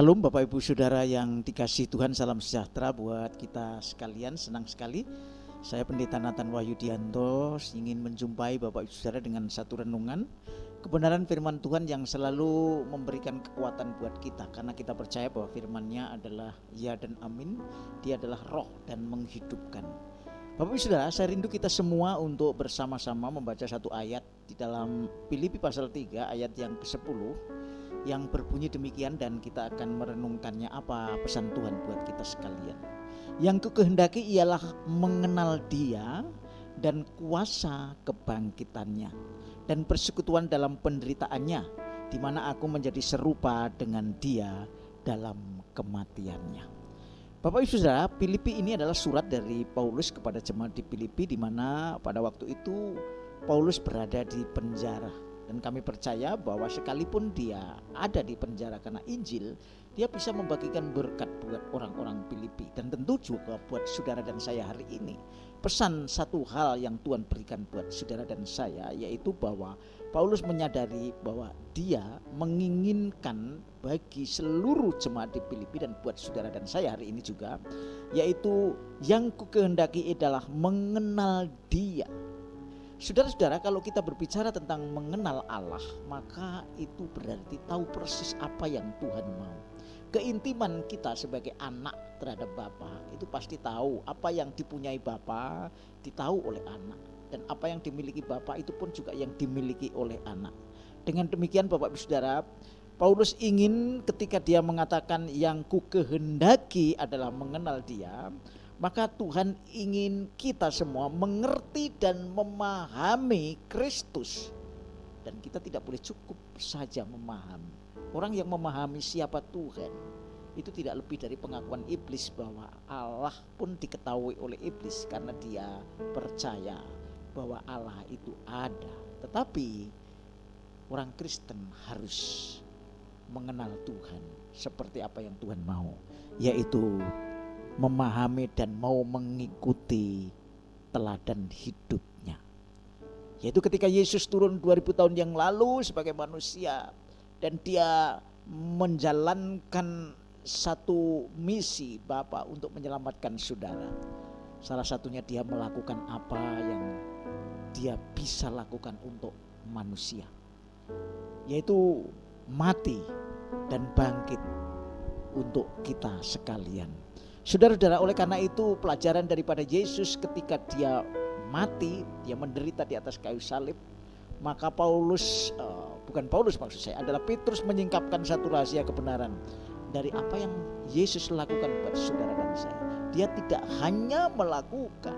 Shalom Bapak Ibu Saudara yang dikasihi Tuhan, salam sejahtera buat kita sekalian. Senang sekali saya Pendeta Nathan Wahyudianto ingin menjumpai Bapak Ibu Saudara dengan satu renungan kebenaran firman Tuhan yang selalu memberikan kekuatan buat kita, karena kita percaya bahwa firman-Nya adalah ya dan amin. Dia adalah roh dan menghidupkan. Bapak Ibu Saudara, saya rindu kita semua untuk bersama-sama membaca satu ayat di dalam Filipi pasal 3 ayat yang ke-10 yang berbunyi demikian, dan kita akan merenungkannya apa pesan Tuhan buat kita sekalian. Yang kukehendaki ialah mengenal Dia dan kuasa kebangkitannya dan persekutuan dalam penderitaannya, di mana aku menjadi serupa dengan Dia dalam kematiannya. Bapak Ibu Saudara, Filipi ini adalah surat dari Paulus kepada jemaat di Filipi, di mana pada waktu itu Paulus berada di penjara. Dan kami percaya bahwa sekalipun dia ada di penjara karena Injil, dia bisa membagikan berkat buat orang-orang Filipi. Dan tentu juga buat saudara dan saya hari ini. Pesan satu hal yang Tuhan berikan buat saudara dan saya, yaitu bahwa Paulus menyadari bahwa dia menginginkan bagi seluruh jemaat di Filipi dan buat saudara dan saya hari ini juga, yaitu yang kukehendaki adalah mengenal Dia. Saudara-saudara, kalau kita berbicara tentang mengenal Allah, maka itu berarti tahu persis apa yang Tuhan mau. Keintiman kita sebagai anak terhadap Bapa itu pasti tahu apa yang dipunyai Bapa ditahu oleh anak, dan apa yang dimiliki Bapa itu pun juga yang dimiliki oleh anak. Dengan demikian Bapak Ibu Saudara, Paulus ingin ketika dia mengatakan yang kukehendaki adalah mengenal Dia, maka Tuhan ingin kita semua mengerti dan memahami Kristus. Dan kita tidak boleh cukup saja memahami. Orang yang memahami siapa Tuhan itu tidak lebih dari pengakuan iblis bahwa Allah pun diketahui oleh iblis, karena dia percaya bahwa Allah itu ada. Tetapi orang Kristen harus mengenal Tuhan seperti apa yang Tuhan mau, yaitu memahami dan mau mengikuti teladan hidupnya. Yaitu ketika Yesus turun 2000 tahun yang lalu sebagai manusia, dan dia menjalankan satu misi Bapa untuk menyelamatkan saudara. Salah satunya dia melakukan apa yang dia bisa lakukan untuk manusia, yaitu mati dan bangkit untuk kita sekalian. Saudara-saudara, oleh karena itu pelajaran daripada Yesus ketika dia mati, dia menderita di atas kayu salib, maka adalah Petrus menyingkapkan satu rahasia kebenaran dari apa yang Yesus lakukan buat saudara dan saya. Dia tidak hanya melakukan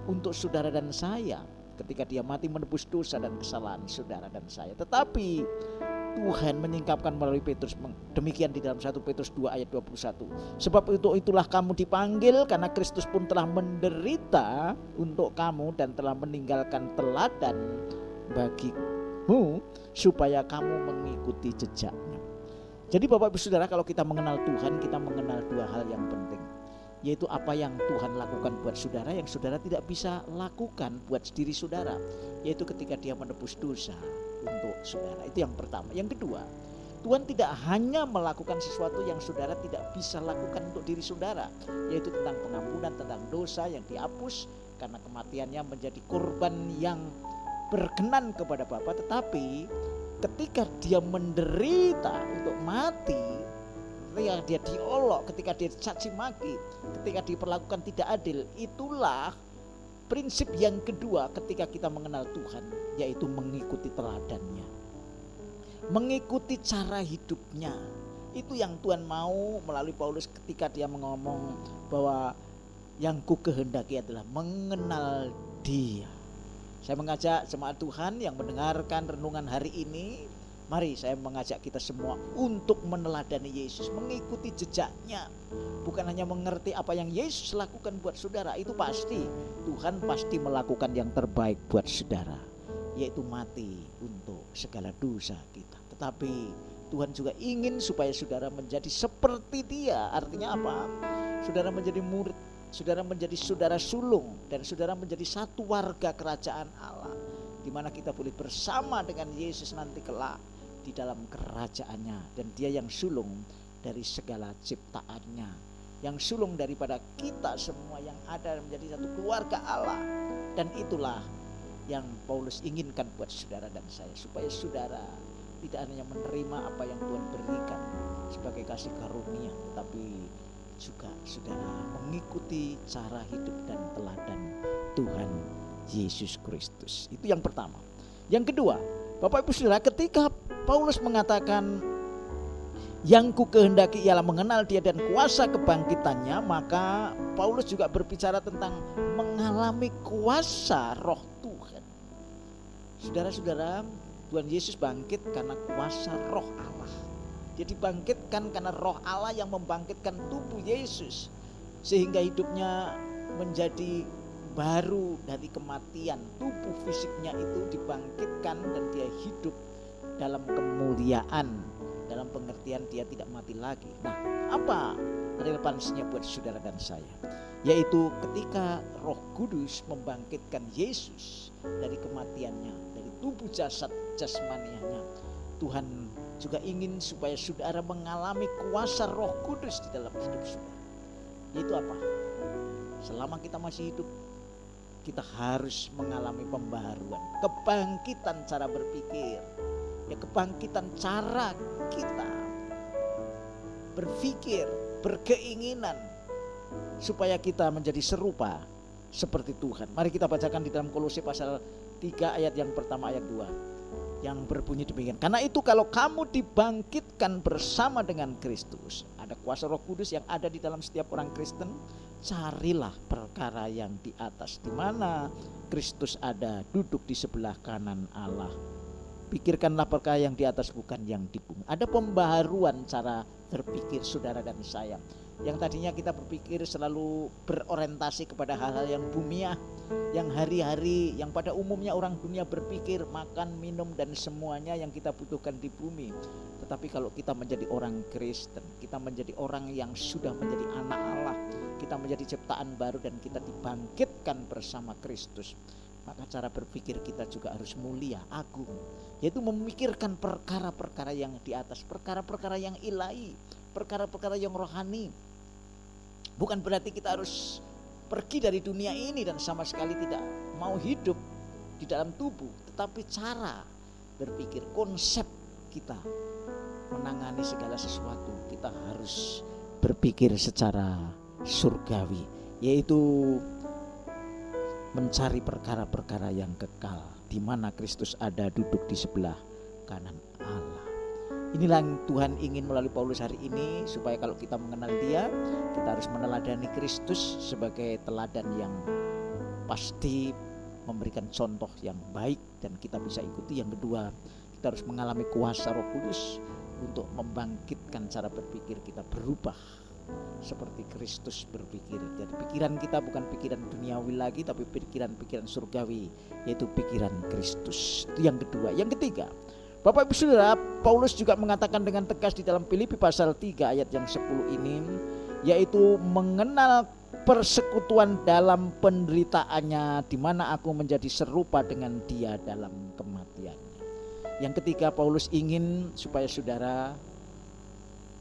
untuk saudara dan saya ketika dia mati menebus dosa dan kesalahan saudara dan saya, tetapi Tuhan menyingkapkan melalui Petrus demikian di dalam 1 Petrus 2 ayat 21. Sebab itulah kamu dipanggil, karena Kristus pun telah menderita untuk kamu dan telah meninggalkan teladan bagimu supaya kamu mengikuti jejaknya. Jadi Bapak Ibu Saudara, kalau kita mengenal Tuhan, kita mengenal dua hal yang penting, yaitu apa yang Tuhan lakukan buat saudara yang saudara tidak bisa lakukan buat diri saudara, yaitu ketika dia menebus dosa untuk saudara. Itu yang pertama. Yang kedua, Tuhan tidak hanya melakukan sesuatu yang saudara tidak bisa lakukan untuk diri saudara, yaitu tentang pengampunan, tentang dosa yang dihapus karena kematiannya menjadi korban yang berkenan kepada Bapa. Tetapi ketika dia menderita untuk mati, ketika dia diolok, ketika dia caci maki, ketika diperlakukan tidak adil, itulah prinsip yang kedua ketika kita mengenal Tuhan, yaitu mengikuti teladannya, mengikuti cara hidupnya. Itu yang Tuhan mau melalui Paulus ketika dia mengomong bahwa yang kukehendaki adalah mengenal Dia. Saya mengajak jemaat Tuhan yang mendengarkan renungan hari ini, mari saya mengajak kita semua untuk meneladani Yesus, mengikuti jejaknya. Bukan hanya mengerti apa yang Yesus lakukan buat saudara, itu pasti. Tuhan pasti melakukan yang terbaik buat saudara, yaitu mati untuk segala dosa kita. Tetapi Tuhan juga ingin supaya saudara menjadi seperti Dia. Artinya apa? Saudara menjadi murid, saudara menjadi saudara sulung, dan saudara menjadi satu warga kerajaan Allah, di mana kita boleh bersama dengan Yesus nanti kelak di dalam kerajaannya, dan dia yang sulung dari segala ciptaannya, yang sulung daripada kita semua yang ada menjadi satu keluarga Allah. Dan itulah yang Paulus inginkan buat saudara dan saya, supaya saudara tidak hanya menerima apa yang Tuhan berikan sebagai kasih karunia, tapi juga saudara mengikuti cara hidup dan teladan Tuhan Yesus Kristus. Itu yang pertama. Yang kedua, Bapak Ibu Saudara, ketika Paulus mengatakan yang ku kehendaki ialah mengenal dia dan kuasa kebangkitannya, maka Paulus juga berbicara tentang mengalami kuasa roh Tuhan. Saudara-saudara, Tuhan Yesus bangkit karena kuasa roh Allah. Dia dibangkitkan karena roh Allah yang membangkitkan tubuh Yesus, sehingga hidupnya menjadi baru dari kematian. Tubuh fisiknya itu dibangkitkan dan dia hidup dalam kemuliaan, dalam pengertian dia tidak mati lagi. Nah, apa relevansinya buat saudara dan saya? Yaitu ketika Roh Kudus membangkitkan Yesus dari kematiannya, dari tubuh jasmanianya, Tuhan juga ingin supaya saudara mengalami kuasa Roh Kudus di dalam hidup saudara. Yaitu apa? Selama kita masih hidup, kita harus mengalami pembaharuan, kebangkitan cara berpikir, ya, kebangkitan cara kita berpikir, berkeinginan supaya kita menjadi serupa seperti Tuhan. Mari kita bacakan di dalam Kolose pasal 3 ayat yang pertama, ayat 2, yang berbunyi demikian. Karena itu kalau kamu dibangkitkan bersama dengan Kristus, ada kuasa Roh Kudus yang ada di dalam setiap orang Kristen, carilah perkara yang di atas, di mana Kristus ada duduk di sebelah kanan Allah. Pikirkanlah perkara yang di atas, bukan yang di bumi. Ada pembaharuan cara berpikir saudara dan saya. Yang tadinya kita berpikir selalu berorientasi kepada hal-hal yang bumiah, yang hari-hari, yang pada umumnya orang dunia berpikir makan, minum dan semuanya yang kita butuhkan di bumi. Tetapi kalau kita menjadi orang Kristen, kita menjadi orang yang sudah menjadi anak Allah, kita menjadi ciptaan baru dan kita dibangkitkan bersama Kristus, maka cara berpikir kita juga harus mulia, agung, yaitu memikirkan perkara-perkara yang di atas, perkara-perkara yang ilahi, perkara-perkara yang rohani. Bukan berarti kita harus pergi dari dunia ini dan sama sekali tidak mau hidup di dalam tubuh, tetapi cara berpikir, konsep kita menangani segala sesuatu, kita harus berpikir secara surgawi, yaitu mencari perkara-perkara yang kekal, di mana Kristus ada duduk di sebelah kanan Allah. Inilah yang Tuhan ingin melalui Paulus hari ini, supaya kalau kita mengenal Dia, kita harus meneladani Kristus sebagai teladan yang pasti memberikan contoh yang baik dan kita bisa ikuti. Yang kedua, kita harus mengalami kuasa Roh Kudus untuk membangkitkan cara berpikir kita berubah seperti Kristus berpikir. Jadi pikiran kita bukan pikiran duniawi lagi, tapi pikiran-pikiran surgawi, yaitu pikiran Kristus. Itu yang kedua. Yang ketiga, Bapak Ibu Saudara, Paulus juga mengatakan dengan tegas di dalam Filipi pasal 3 ayat yang 10 ini, yaitu mengenal persekutuan dalam penderitaannya, di mana aku menjadi serupa dengan Dia dalam kematiannya. Yang ketiga, Paulus ingin supaya saudara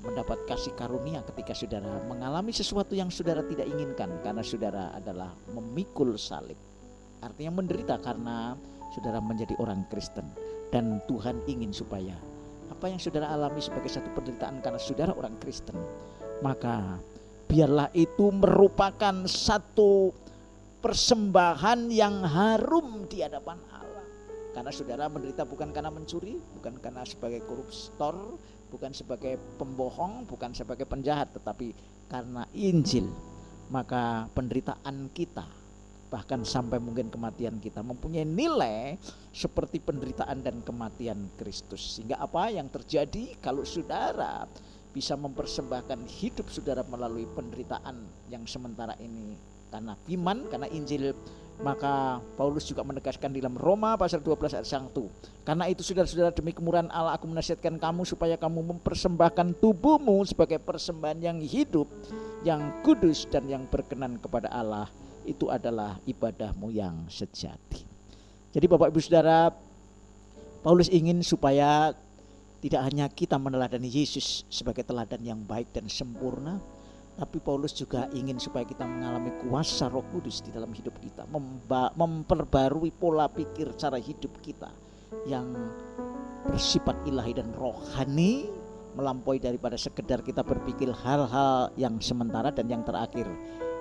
mendapat kasih karunia ketika saudara mengalami sesuatu yang saudara tidak inginkan, karena saudara adalah memikul salib. Artinya menderita karena saudara menjadi orang Kristen. Dan Tuhan ingin supaya apa yang saudara alami sebagai satu penderitaan karena saudara orang Kristen, maka biarlah itu merupakan satu persembahan yang harum di hadapan Allah. Karena saudara menderita bukan karena mencuri, bukan karena sebagai koruptor, bukan sebagai pembohong, bukan sebagai penjahat, tetapi karena Injil. Maka penderitaan kita, bahkan sampai mungkin kematian kita, mempunyai nilai seperti penderitaan dan kematian Kristus. Sehingga apa yang terjadi kalau saudara bisa mempersembahkan hidup saudara melalui penderitaan yang sementara ini karena iman, karena Injil, maka Paulus juga menegaskan di dalam Roma pasal 12 ayat 1. Karena itu saudara-saudara, demi kemurahan Allah aku menasihatkan kamu supaya kamu mempersembahkan tubuhmu sebagai persembahan yang hidup, yang kudus dan yang berkenan kepada Allah. Itu adalah ibadahmu yang sejati. Jadi Bapak Ibu Saudara, Paulus ingin supaya Tidak hanya kita meneladani Yesus sebagai teladan yang baik dan sempurna, tapi Paulus juga ingin supaya kita mengalami kuasa Roh Kudus di dalam hidup kita, memperbarui pola pikir cara hidup kita yang bersifat ilahi dan rohani, melampaui daripada sekedar kita berpikir hal-hal yang sementara dan yang terakhir.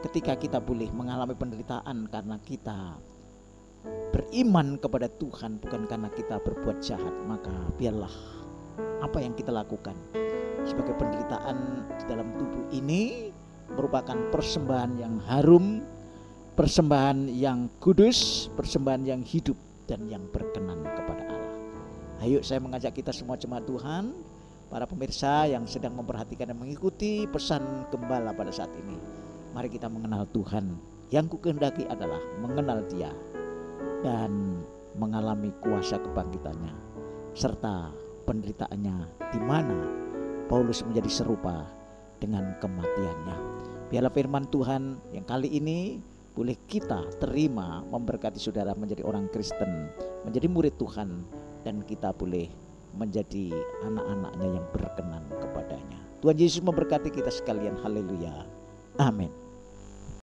Ketika kita boleh mengalami penderitaan karena kita beriman kepada Tuhan, bukan karena kita berbuat jahat, maka biarlah apa yang kita lakukan sebagai penderitaan di dalam tubuh ini merupakan persembahan yang harum, persembahan yang kudus, persembahan yang hidup dan yang berkenan kepada Allah. Ayo, saya mengajak kita semua jemaat Tuhan, para pemirsa yang sedang memperhatikan dan mengikuti pesan gembala pada saat ini, mari kita mengenal Tuhan. Yang kukehendaki adalah mengenal Dia dan mengalami kuasa kebangkitannya serta penderitaannya, di mana Paulus menjadi serupa dengan kematiannya. Biarlah firman Tuhan yang kali ini boleh kita terima memberkati saudara menjadi orang Kristen, menjadi murid Tuhan, dan kita boleh menjadi anak-anaknya yang berkenan kepadanya. Tuhan Yesus memberkati kita sekalian. Haleluya. Amin.